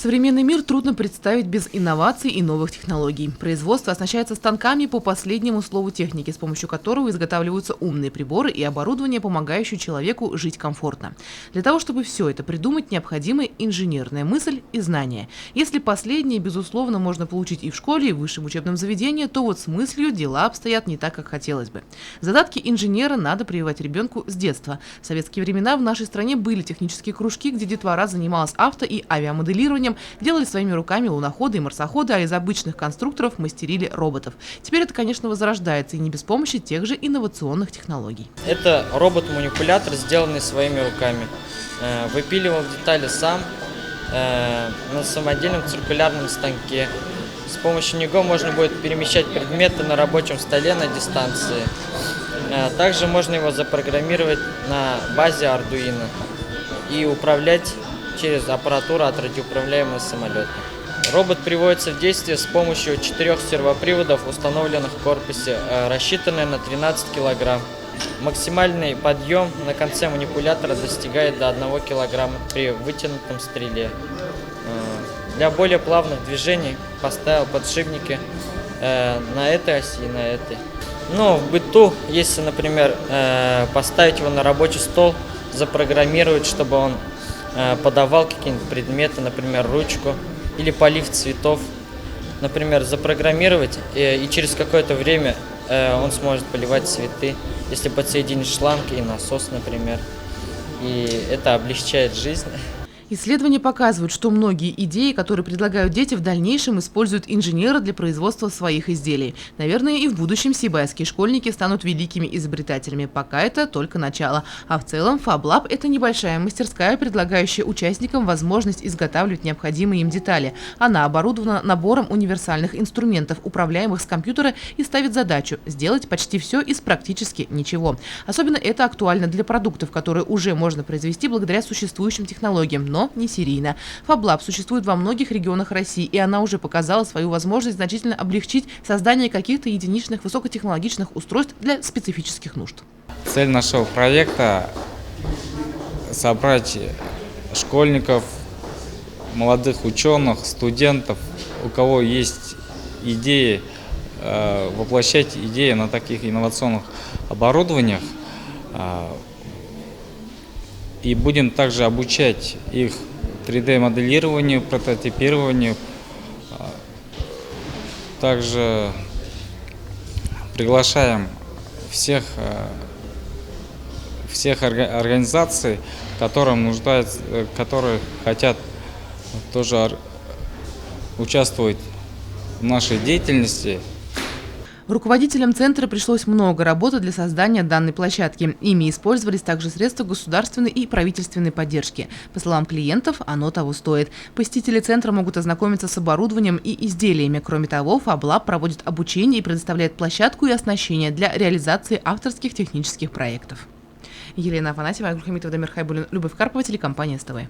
Современный мир трудно представить без инноваций и новых технологий. Производство оснащается станками по последнему слову техники, с помощью которого изготавливаются умные приборы и оборудование, помогающее человеку жить комфортно. Для того, чтобы все это придумать, необходимы инженерная мысль и знания. Если последние, безусловно, можно получить и в школе, и в высшем учебном заведении, то вот с мыслью дела обстоят не так, как хотелось бы. Задатки инженера надо прививать ребенку с детства. В советские времена в нашей стране были технические кружки, где детвора занималась авто- и авиамоделированием, делали своими руками луноходы и марсоходы, а из обычных конструкторов мастерили роботов. Теперь это, конечно, возрождается, и не без помощи тех же инновационных технологий. Это робот-манипулятор, сделанный своими руками. Выпиливал детали сам на самодельном циркулярном станке. С помощью него можно будет перемещать предметы на рабочем столе на дистанции. Также можно его запрограммировать на базе Arduino и управлять через аппаратуру от радиоуправляемого самолета. Робот приводится в действие с помощью 4 сервоприводов, установленных в корпусе, рассчитанные на 13 кг. Максимальный подъем на конце манипулятора достигает до 1 кг при вытянутом стреле. Для более плавных движений поставил подшипники на этой оси и на этой. Но в быту, если, например, поставить его на рабочий стол, запрограммировать, чтобы он подавал какие-нибудь предметы, например, ручку или полив цветов, например, запрограммировать, и через какое-то время он сможет поливать цветы, если подсоединить шланг и насос, например, и это облегчает жизнь. Исследования показывают, что многие идеи, которые предлагают дети, в дальнейшем используют инженеры для производства своих изделий. Наверное, и в будущем сибайские школьники станут великими изобретателями. Пока это только начало. А в целом FabLab – это небольшая мастерская, предлагающая участникам возможность изготавливать необходимые им детали. Она оборудована набором универсальных инструментов, управляемых с компьютера, и ставит задачу – сделать почти все из практически ничего. Особенно это актуально для продуктов, которые уже можно произвести благодаря существующим технологиям, но не серийно. FabLab существует во многих регионах России, и она уже показала свою возможность значительно облегчить создание каких-то единичных высокотехнологичных устройств для специфических нужд. Цель нашего проекта – собрать школьников, молодых ученых, студентов, у кого есть идеи, воплощать идеи на таких инновационных оборудованиях. И будем также обучать их 3D-моделированию, прототипированию. Также приглашаем всех организаций, которые хотят тоже участвовать в нашей деятельности. Руководителям центра пришлось много работы для создания данной площадки. Ими использовались также средства государственной и правительственной поддержки. По словам клиентов, оно того стоит. Посетители центра могут ознакомиться с оборудованием и изделиями. Кроме того, FabLab проводит обучение и предоставляет площадку и оснащение для реализации авторских технических проектов. Елена Афанасьева, Айгуль Хамитова, Дамир Хайбуллин, Любовь Карпова, телекомпания СТВ.